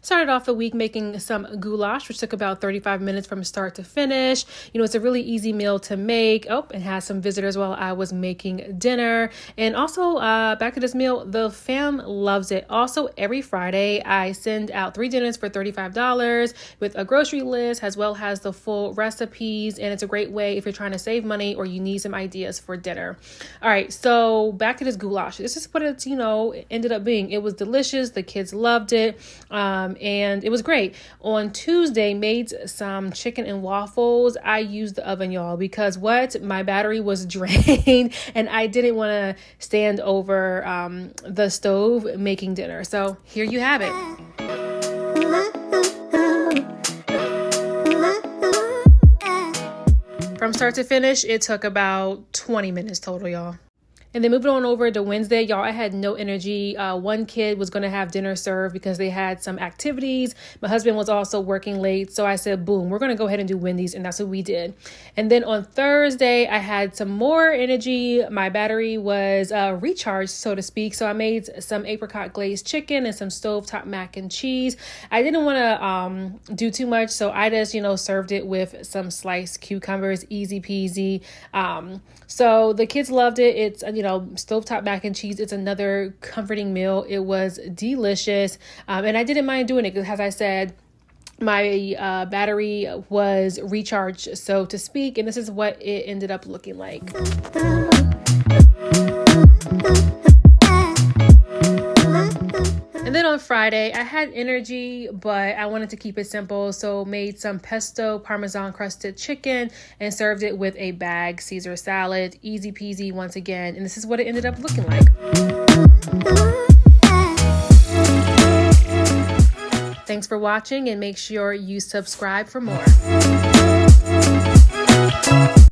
Started off the week making some goulash, which took about 35 minutes from start to finish. You know, it's a really easy meal to make. Oh, and had some visitors while I was making dinner. And also, back to this meal, the fam loves it. Also, every Friday, I send out 3 dinners for $35 with a grocery list, as well as the full recipes. And it's a great way if you're trying to save money or you need some ideas for dinner. All right, so back to this goulash. This is what it's, ended up being. It was delicious. The kids loved it. And it was great. On Tuesday, made some chicken and waffles. I used the oven, y'all, because my battery was drained and I didn't want to stand over the stove making dinner. So here you have it. From start to finish, it took about 20 minutes total, y'all. And then moving on over to Wednesday, y'all, I had no energy. One kid was going to have dinner served because they had some activities. My husband was also working late. So I said, boom, we're going to go ahead and do Wendy's. And that's what we did. And then on Thursday, I had some more energy. My battery was recharged, so to speak. So I made some apricot glazed chicken and some stovetop mac and cheese. I didn't want to do too much. So I just, served it with some sliced cucumbers, easy peasy. So the kids loved it. It's, stovetop mac and cheese. It's another comforting meal. It was delicious. And I didn't mind doing it because, as I said, my battery was recharged, so to speak. And this is what it ended up looking like. And then on Friday, I had energy, but I wanted to keep it simple. So made some pesto Parmesan crusted chicken and served it with a bag Caesar salad. Easy peasy once again. And this is what it ended up looking like. Thanks for watching and make sure you subscribe for more.